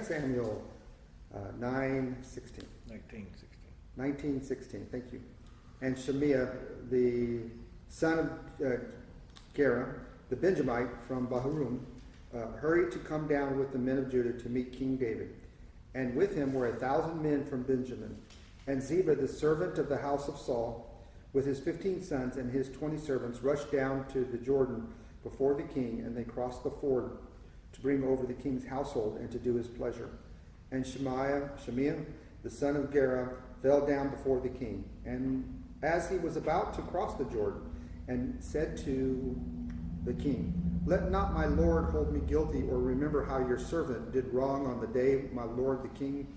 Samuel 9:16. 1916. 19:16, thank you. And Shemiah, the son of Gera, the Benjamite from Bahurim, hurried to come down with the men of Judah to meet King David. And with him were 1,000 men from Benjamin. And Ziba, the servant of the house of Saul, with his 15 sons and his 20 servants, rushed down to the Jordan before the king, and they crossed the ford to bring over the king's household and to do his pleasure. And Shemiah, the son of Gera, fell down before the king. And as he was about to cross the Jordan, and said to the king, "Let not my lord hold me guilty, or remember how your servant did wrong on the day my lord the king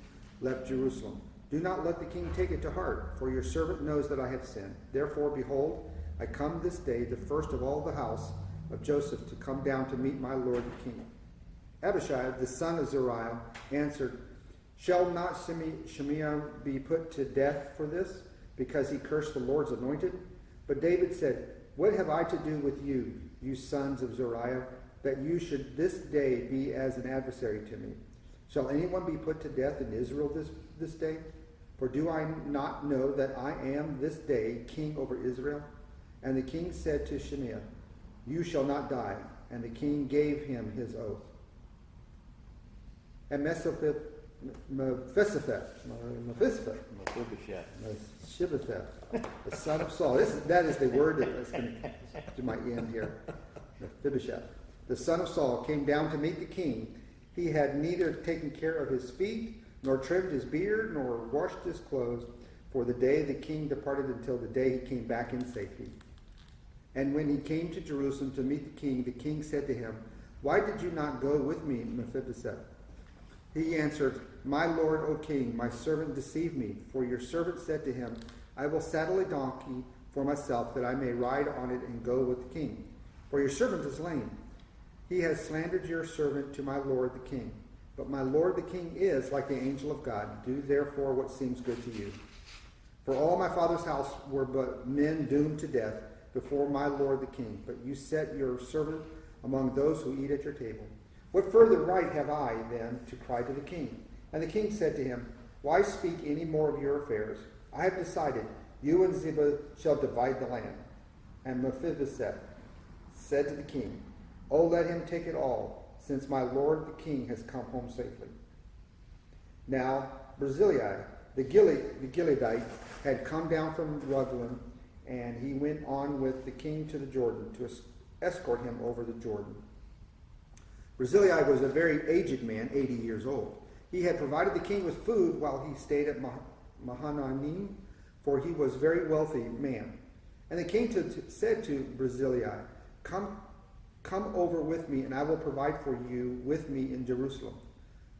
left Jerusalem. Do not let the king take it to heart, for your servant knows that I have sinned. Therefore, behold, I come this day, the first of all the house of Joseph, to come down to meet my lord the king." Abishai, the son of Zeruiah, answered, "Shall not Shemiah be put to death for this, because he cursed the Lord's anointed?" But David said, "What have I to do with you, you sons of Zeruiah, that you should this day be as an adversary to me? Shall anyone be put to death in Israel this day? For do I not know that I am this day king over Israel?" And the king said to Shemiah, "You shall not die." And the king gave him his oath. And Mephibosheth, the son of Saul. That is the word that's going to do my end here. Mephibosheth, the son of Saul, came down to meet the king. He had neither taken care of his feet, nor trimmed his beard, nor washed his clothes, for the day the king departed until the day he came back in safety. And when he came to Jerusalem to meet the king said to him, "Why did you not go with me, Mephibosheth?" He answered, "My lord, O king, my servant deceived me, for your servant said to him, I will saddle a donkey for myself, that I may ride on it and go with the king. For your servant is lame. He has slandered your servant to my lord the king. But my lord the king is like the angel of God. Do therefore what seems good to you. For all my father's house were but men doomed to death before my lord the king. But you set your servant among those who eat at your table. What further right have I, then, to cry to the king?" And the king said to him, "Why speak any more of your affairs? I have decided, you and Ziba shall divide the land." And Mephibosheth said to the king, "Oh, let him take it all, since my lord the king has come home safely." Now Barzillai, the Gileadite, had come down from Ruglan, and he went on with the king to the Jordan to escort him over the Jordan. Barzillai was a very aged man, 80 years old. He had provided the king with food while he stayed at Mahanaim, for he was a very wealthy man. And the king said to Barzillai, Come over with me, and I will provide for you with me in Jerusalem."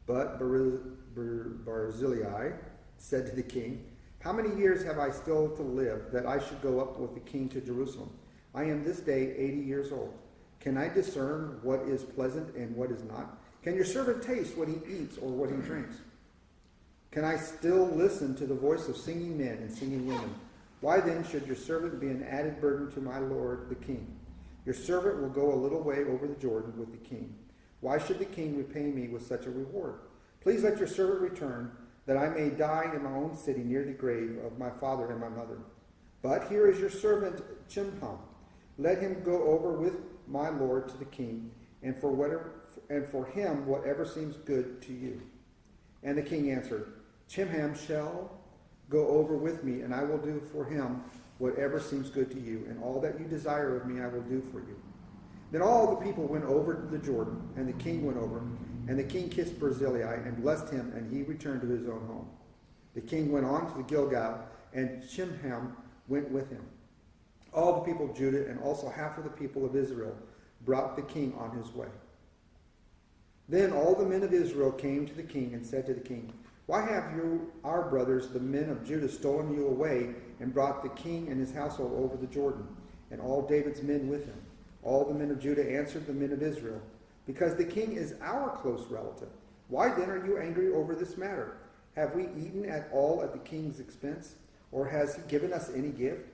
But Barzillai said to the king, "How many years have I still to live, that I should go up with the king to Jerusalem? I am this day 80 years old. Can I discern what is pleasant and what is not? Can your servant taste what he eats or what he drinks? Can I still listen to the voice of singing men and singing women? Why then should your servant be an added burden to my lord the king? Your servant will go a little way over the Jordan with the king. Why should the king repay me with such a reward? Please let your servant return, that I may die in my own city near the grave of my father and my mother. But here is your servant Chimham. Let him go over with my lord to the king, and for him whatever seems good to you." And the king answered, "Chimham shall go over with me, and I will do for him whatever seems good to you, and all that you desire of me I will do for you." Then all the people went over to the Jordan, and the king went over, and the king kissed Barzillai and blessed him, and he returned to his own home. The king went on to the Gilgal, and Chimham went with him. All the people of Judah and also half of the people of Israel brought the king on his way. Then all the men of Israel came to the king and said to the king, "Why have you, our brothers, the men of Judah, stolen you away and brought the king and his household over the Jordan, and all David's men with him?" All the men of Judah answered the men of Israel, "Because the king is our close relative. Why then are you angry over this matter? Have we eaten at all at the king's expense, or has he given us any gift?"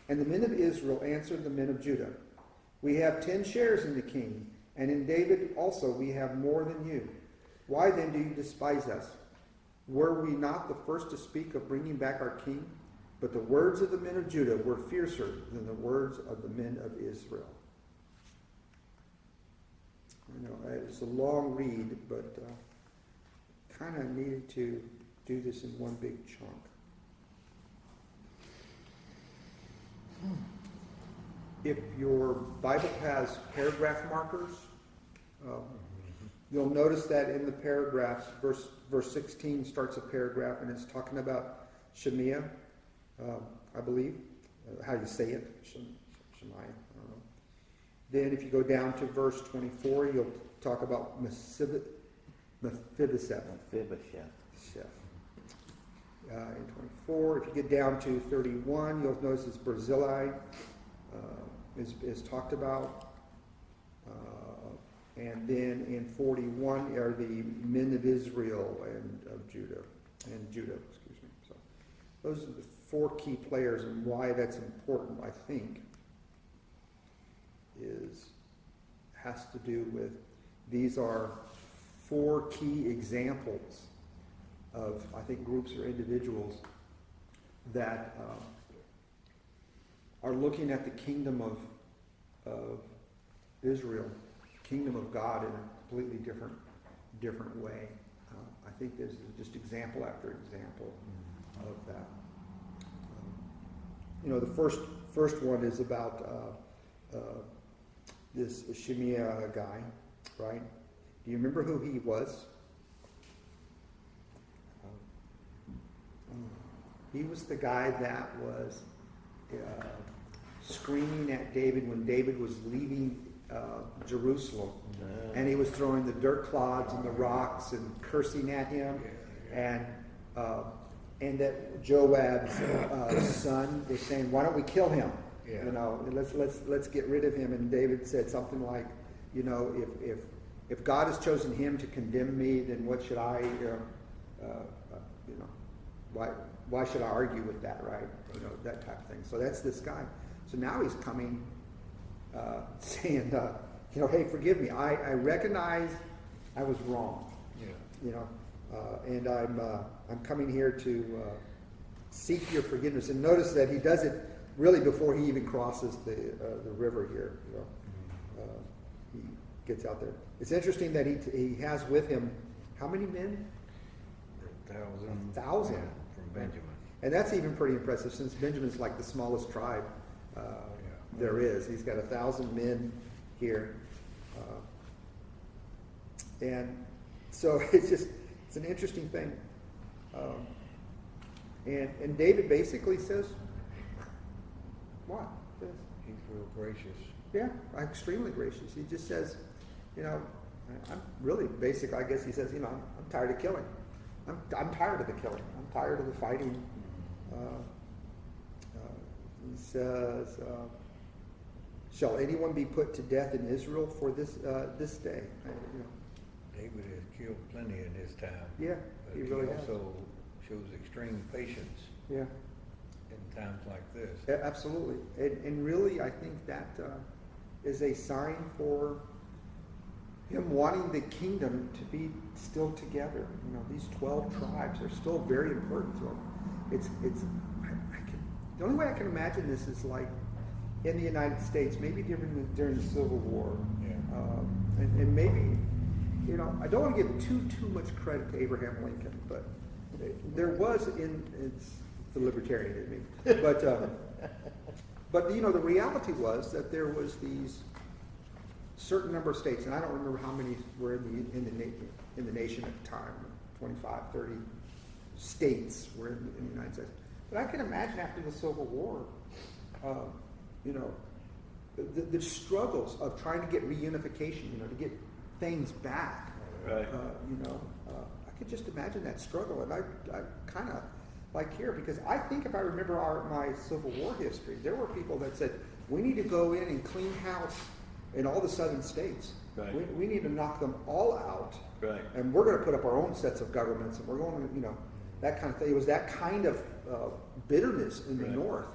And the men of Israel answered the men of Judah, "We have 10 shares in the king, and in David also we have more than you. Why then do you despise us? Were we not the first to speak of bringing back our king? But the words of the men of Judah were fiercer than the words of the men of Israel. I know it's a long read, but kind of needed to do this in one big chunk. If your Bible has paragraph markers, you'll notice that in the paragraphs, verse 16 starts a paragraph, and it's talking about Shemaiah, I believe, how you say it, Shemaiah, I don't know. Then if you go down to verse 24, you'll talk about Mephibosheth. In 24, if you get down to 31, you'll notice it's Barzillai is talked about. And then in 41 are the men of Israel and of Judah, excuse me. So those are the four key players, and why that's important, I think, has to do with these are four key examples of, I think, groups or individuals that are looking at the kingdom of Israel, kingdom of God, in a completely different way. I think this is just example after example of that. The first one is about this Shemaiah guy, right? Do you remember who he was? He was the guy that was screaming at David when David was leaving Jerusalem, and he was throwing the dirt clods and the rocks and cursing at him, and that Joab's son was saying, "Why don't we kill him? Let's get rid of him." And David said something like, if God has chosen him to condemn me, then what should I, why should I argue with that, right? That type of thing. So that's this guy. So now he's coming, saying, hey, forgive me. I recognize I was wrong. And I'm coming here to seek your forgiveness. And notice that he does it really before he even crosses the river here. He gets out there. It's interesting that he has with him how many men? 1,000. Yeah, from Benjamin. And that's even pretty impressive, since Benjamin's like the smallest tribe there is. He's got 1,000 men here. And so it's an interesting thing. And David basically says, what? He's real gracious. Yeah, extremely gracious. He just says, I'm really basic. I guess he says, I'm tired of killing. I'm tired of the killing. I'm tired of the fighting. He says, shall anyone be put to death in Israel for this day? David has killed plenty in his time. Yeah, he really has. Also shows extreme patience. Yeah. In times like this. Yeah, absolutely. And really, I think that is a sign for him wanting the kingdom to be still together. These 12 tribes are still very important to him. The only way I can imagine this is like in the United States, maybe during the Civil War. Yeah. And maybe, I don't want to give too much credit to Abraham Lincoln, but there was it's the libertarian in me. But the reality was that there was these certain number of states, and I don't remember how many were in the nation at the time, 25, 30 states were in the United States. But I can imagine after the Civil War, the struggles of trying to get reunification, to get things back. Right. I could just imagine that struggle, and I kind of like here, because I think if I remember my Civil War history, there were people that said, we need to go in and clean house in all the southern states. Right. We need to knock them all out. Right. And we're going to put up our own sets of governments, and we're going to, that kind of thing. It was that kind of bitterness in the North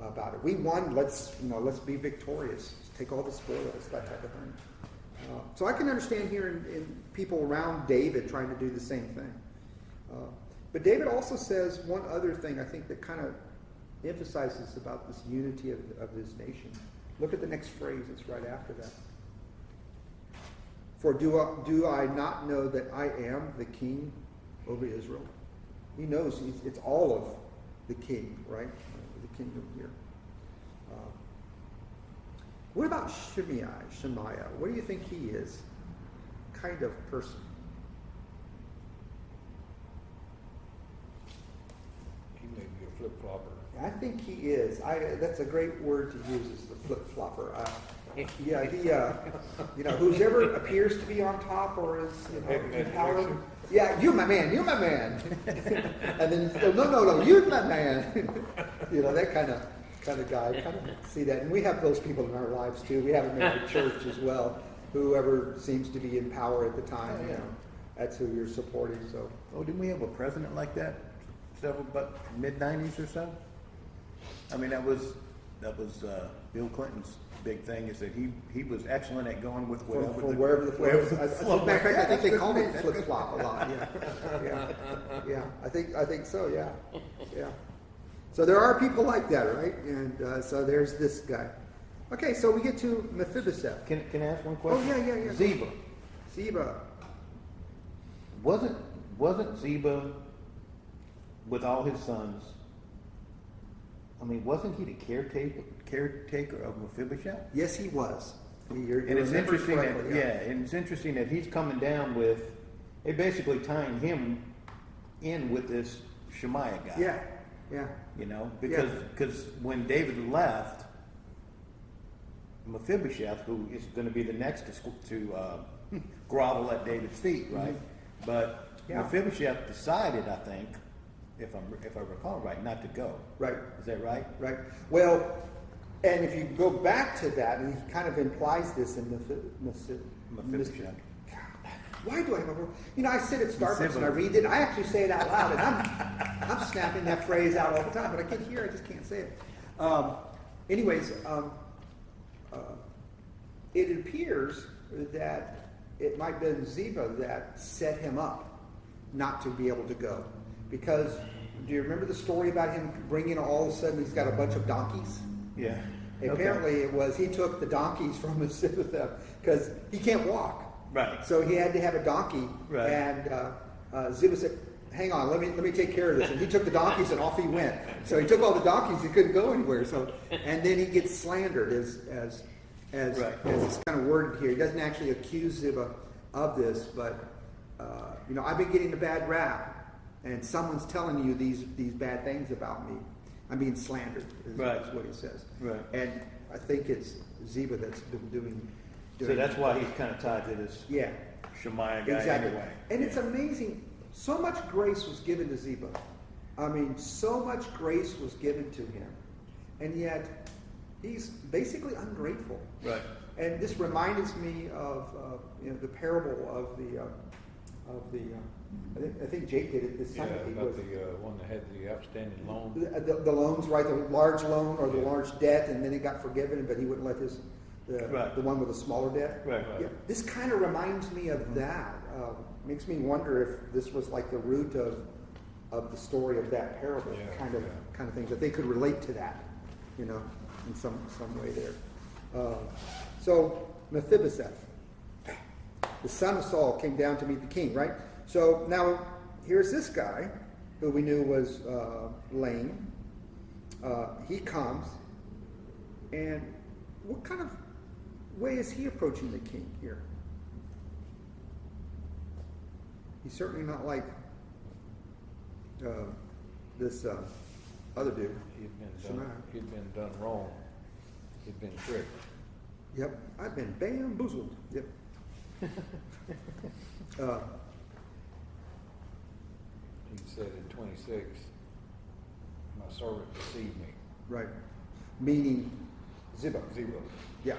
about it. We won, let's be victorious. Let's take all the spoils, that type of thing. So I can understand here in people around David trying to do the same thing. But David also says one other thing I think that kind of emphasizes about this unity of his nation. Look at the next phrase, it's right after that. For do I not know that I am the king over Israel? He knows it's all of the king, right? The kingdom here. What about Shemaiah? What do you think he is? Kind of person. He may be a flip-flopper. I think he is. That's a great word to use, is the flip-flopper. Yeah, he, whoever appears to be on top or is, in power. Yeah, you're my man, and then, no, you're my man. That kind of guy. I kind of see that. And we have those people in our lives, too. We have them in our church as well. Whoever seems to be in power at the time, that's who you're supporting. So. Oh, didn't we have a president like that but mid-90s or so? I mean, that was Bill Clinton's big thing, is that he was excellent at going with whatever wherever the flow is. As a matter of fact, I think they call it flip-flop a lot. Yeah. I think so. Yeah. So there are people like that, right? And so there's this guy. Okay, so we get to Mephibosheth. Can I ask one question? Oh yeah. Ziba. Wasn't Ziba with all his sons? I mean, wasn't he the caretaker of Mephibosheth? Yes, he was. And it's interesting and it's interesting that he's coming down with, they basically tying him in with this Shemaiah guy. Yeah. Because when David left, Mephibosheth, who is going to be the next to grovel at David's feet, right? Mm-hmm. But Mephibosheth decided, I think, if I recall right, not to go. Right. Is that right? Right. Well, and if you go back to that, and he kind of implies this in Mephibosheth. Why do I have a word? I sit at Starbucks and I read it. I actually say it out loud, and I'm snapping that phrase out all the time, but I can hear. I just can't say it. It appears that it might have been Ziba that set him up not to be able to go. Because, do you remember the story about him bringing all of a sudden he's got a bunch of donkeys? Yeah. Apparently it was he took the donkeys from Mephibosheth because he can't walk. Right. So he had to have a donkey. Right. And Ziba said, hang on, let me take care of this. And he took the donkeys and off he went. So he took all the donkeys, he couldn't go anywhere. So, and then he gets slandered as it's kind of worded here. He doesn't actually accuse Ziba of this, but I've been getting a bad rap. And someone's telling you these bad things about me. I'm being slandered, is what he says. Right. And I think it's Ziba that's been doing so that's why he's kind of tied to this Shemaiah guy anyway. And it's amazing. So much grace was given to Ziba. I mean, so much grace was given to him. And yet, he's basically ungrateful. Right. And this reminds me of the parable of the I think Jake did it this Sunday. About the one that had the outstanding loan. The loans, right? The large loan or the large debt, and then it got forgiven, but he wouldn't let the one with a smaller debt. Right. Yeah, this kind of reminds me of that. Makes me wonder if this was like the root of the story of that parable, kind of thing, that they could relate to that, in some way there. So Mephibosheth, the son of Saul, came down to meet the king, right? So now here's this guy who we knew was lame. He comes, and what kind of way is he approaching the king here? He's certainly not like this other dude. He'd been done wrong. He'd been tricked. Yep, I've been bamboozled. Yep. He said in 26, my servant deceived me. Right. Meaning Ziba. Yeah.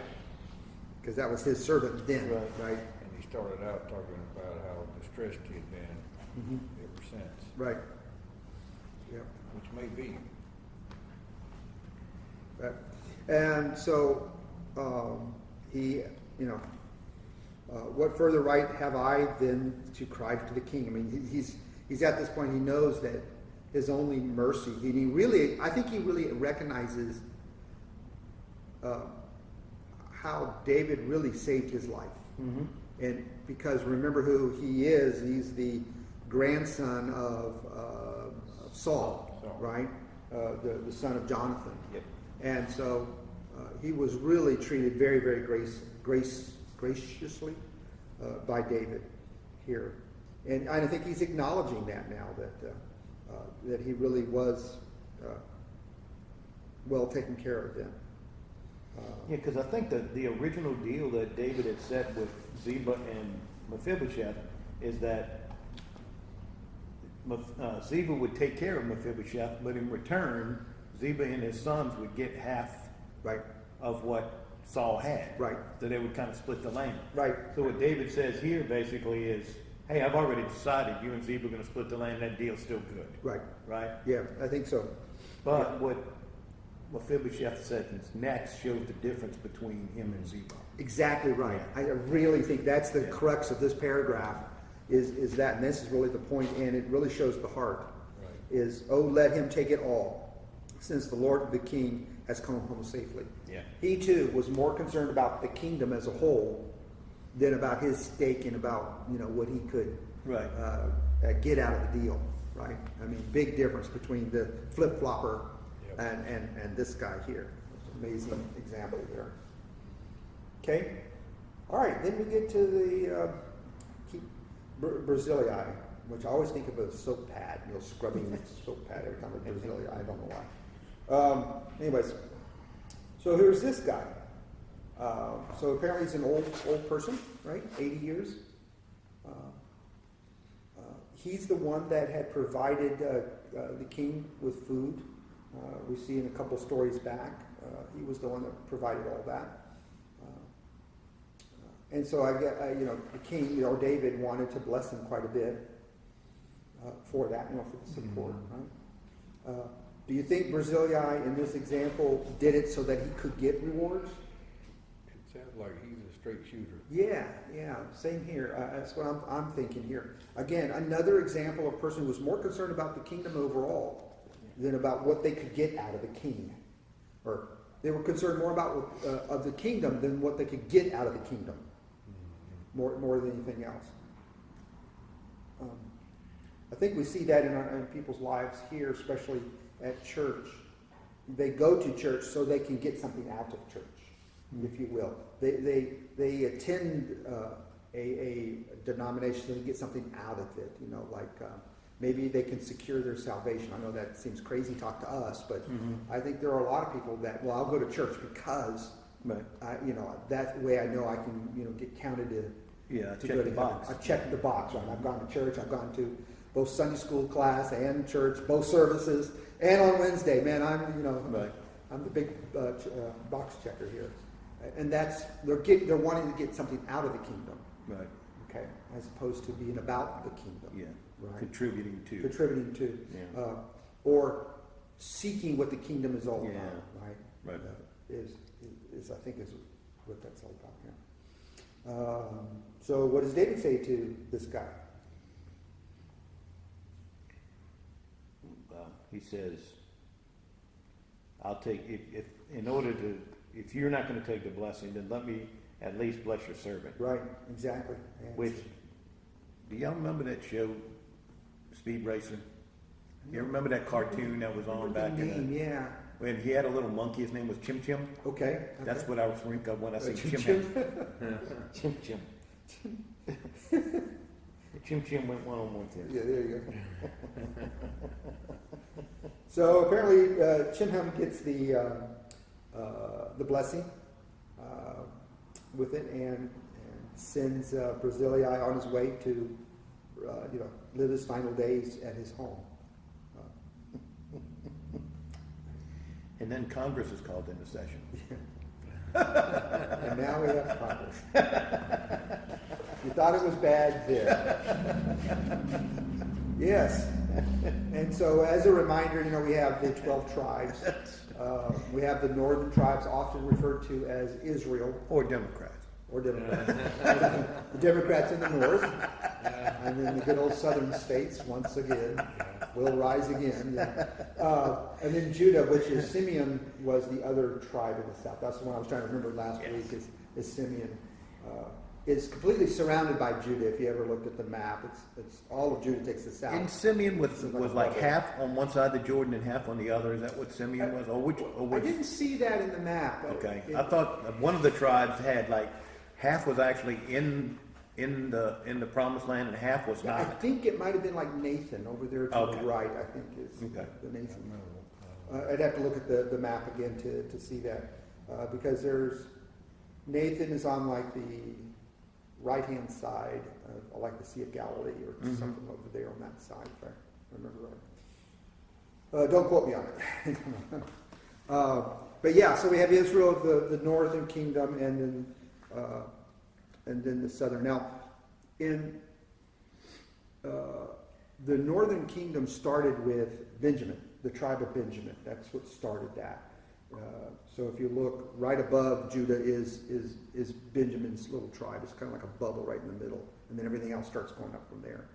Because that was his servant then, right? And he started out talking about how distressed he had been ever since. Right. Yep. Which may be. Right. And so he, What further right have I than to cry to the king? I mean, he's at this point, he knows that his only mercy, I think he really recognizes how David really saved his life. Mm-hmm. And because remember who he is, he's the grandson of Saul, right? The son of Jonathan. Yep. And so he was really treated very, very graciously by David here. And I think he's acknowledging that now, that he really was well taken care of then. Yeah, because I think that the original deal that David had set with Ziba and Mephibosheth is that Ziba would take care of Mephibosheth, but in return, Ziba and his sons would get half Right. of what Saul had. Right. So they would kind of split the land. Right. So what David says here basically is, hey, I've already decided you and Ziba are going to split the land. That deal's still good. Right. Right? Yeah, I think so. But what Mephibosheth said next shows the difference between him and Ziba. Exactly right. Yeah. I really think that's the crux of this paragraph is that, and this is really the point, and it really shows the heart, Right. is, oh, let him take it all, since the Lord the King has come home safely. Yeah. He, too, was more concerned about the kingdom as a whole than about his stake and about, what he could Right. Get out of the deal, right? I mean, big difference between the flip-flopper Yep. and this guy here. Amazing example there. Okay? All right, then we get to the Brazilii, which I always think of as soap pad, scrubbing soap pad every time I Brazilii. I don't know why. Anyways, so here's this guy. So apparently he's an old person, right? 80 years. He's the one that had provided the king with food. We see in a couple stories back, he was the one that provided all that. And so I get, the king, David wanted to bless him quite a bit for that, for the support, right? Do you think Brazilii in this example did it so that he could get rewards? It sounds like he's a straight shooter. Yeah, same here. That's what I'm thinking here. Again, another example of a person who was more concerned about the kingdom overall than about what they could get out of the king. Or they were concerned more about of the kingdom than what they could get out of the kingdom. More than anything else. I think we see that in people's lives here, especially at church. They go to church so they can get something out of church, if you will. They attend a denomination so they get something out of it. Maybe they can secure their salvation. I know that seems crazy talk to us, but I think there are a lot of people that, I'll go to church because Right. that's the way I know I can, get counted to Check go to the box. I checked the box, right? I've gone to church. I've gone to both Sunday school class and church, both services, and on Wednesday, man, I'm Right. I'm the big box checker here, and they're wanting to get something out of the kingdom, Right. okay, as opposed to being about the kingdom, Yeah. right? Contributing to. Yeah. Or seeking what the kingdom is all Yeah. about, right? Right. Is I think is what that's all about. Yeah. So what does David say to this guy? He says, "I'll take if you're not going to take the blessing, then let me at least bless your servant." Right, exactly. Yeah, Which, do y'all remember that show, Speed Racer? You remember that cartoon that was on back in yeah. when he had a little monkey? His name was Chim Chim. Okay. That's what I was think of when I say Chim Chim. Chim. Chim Chim went one on one too. Yeah, there you go. So apparently, Chimham gets the blessing with it, and sends Brazilii on his way to live his final days at his home. And then Congress is called into session. And now we have Congress. You thought it was bad then. Yes. And so as a reminder, we have the 12 tribes. We have the northern tribes, often referred to as Israel. Or Democrats. or Democrats. The Democrats in the north, and then the good old southern states once again will rise again. Yeah. And then Judah, which is Simeon, was the other tribe in the south. That's the one I was trying to remember last week. Is Simeon. It's completely surrounded by Judah. If you ever looked at the map, it's all of Judah takes the south. And Simeon was like half on one side of the Jordan and half on the other. Is that what Simeon was? Or which? I didn't see that in the map. Okay, I thought one of the tribes had like half was actually in the promised land and half was not. I think it might have been like Nathan over there to the right. I think is the Nathan. I'd have to look at the map again to see that because there's Nathan is on like the right-hand side, like the Sea of Galilee or something over there on that side, if I remember right. Don't quote me on it. But yeah, so we have Israel, the northern kingdom, and then the southern. Now, in the northern kingdom started with Benjamin, the tribe of Benjamin. That's what started that. So if you look right above Judah is Benjamin's little tribe. It's kind of like a bubble right in the middle, and then everything else starts going up from there.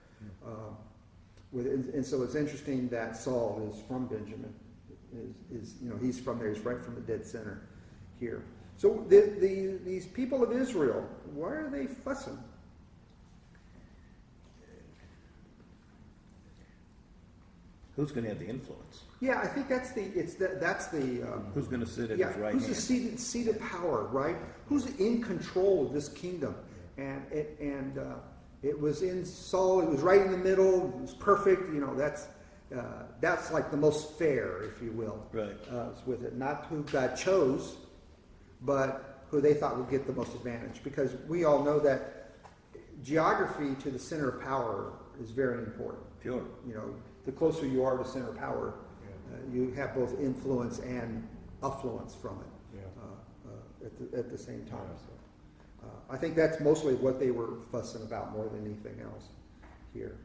And so it's interesting that Saul is from Benjamin. He's from there. He's right from the dead center here. So these people of Israel, why are they fussing? Who's going to have the influence? Yeah, I think that's the who's going to sit at his right who's hand? the seat of power, right? Who's in control of this kingdom? And it was in Saul. It was right in the middle. It was perfect. That's like the most fair, if you will. Right. With it, not who God chose, but who they thought would get the most advantage. Because we all know that geography to the center of power is very important. Sure. The closer you are to center of power, you have both influence and affluence from it at the same time. So, I think that's mostly what they were fussing about more than anything else here.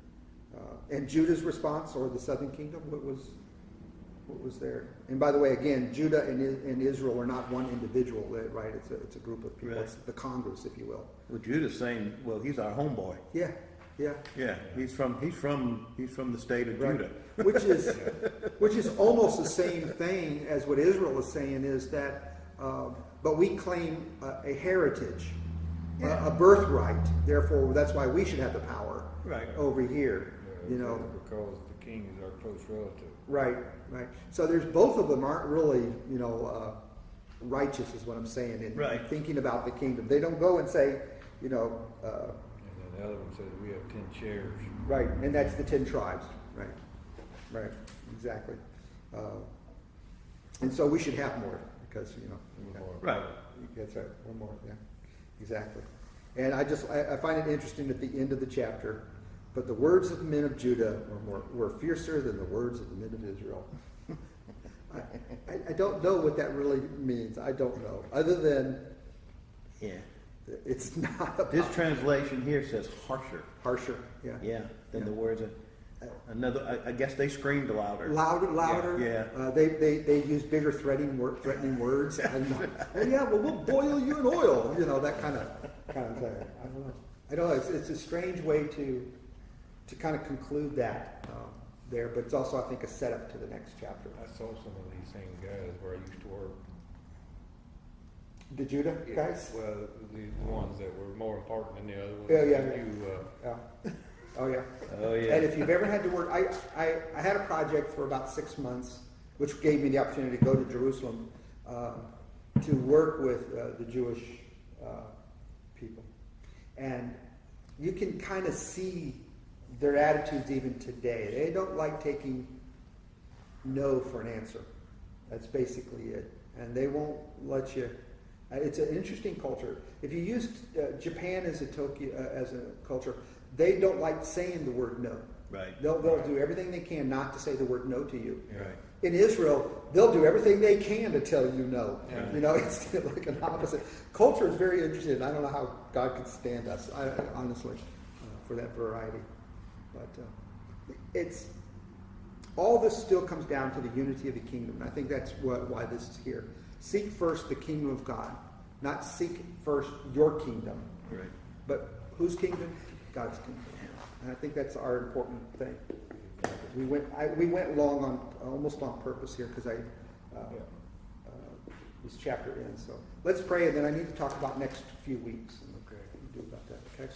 And Judah's response, or the southern kingdom, what was there? And by the way, again, Judah and Israel are not one individual, right? It's a group of people. Right. It's the Congress, if you will. Well, Judah's saying, well, he's our homeboy. Yeah. Yeah, he's from the state of Right. Judah. Which is almost the same thing as what Israel is saying, is that but we claim a heritage, a birthright. Therefore, that's why we should have the power over here. Because the king is our close relative. Right. So there's both of them aren't really righteous, is what I'm saying. In thinking about the kingdom, they don't go and say And then the other one says we have 10 chairs. Right, and that's the 10 tribes. Right, exactly. And so we should have more because Right. That's right. One more. Yeah, exactly. And I find it interesting at the end of the chapter. But the words of the men of Judah were fiercer than the words of the men of Israel. I don't know what that really means. I don't know. Other than it's not about This translation here says harsher. Harsher, Than the words of another. I guess they screamed louder. Louder. Yeah. They use bigger threatening words. And we'll boil you in oil. That kind of thing. I don't know. It's a strange way to kind of conclude that there, but it's also, I think, a setup to the next chapter. I saw some of these same guys where I used to work. The Judah guys? Well, the ones that were more important than the other ones. Oh yeah. And if you've ever had to work, I had a project for about 6 months, which gave me the opportunity to go to Jerusalem to work with the Jewish people, and you can kind of see their attitudes even today. They don't like taking no for an answer. That's basically it, and they won't let you. It's an interesting culture. If you use Japan as a culture, they don't like saying the word no. Right. They'll do everything they can not to say the word no to you. Right. In Israel, they'll do everything they can to tell you no. Yeah. It's like an opposite. Culture is very interesting. I don't know how God could stand us, honestly, for that variety. But it's all this still comes down to the unity of the kingdom. And I think that's why this is here. Seek first the kingdom of God Not seek first your kingdom, Right. but whose kingdom? God's kingdom. And I think that's our important thing. We went long on almost on purpose here because this chapter ends. So let's pray, and then I need to talk about next few weeks and Okay. do about that. Okay.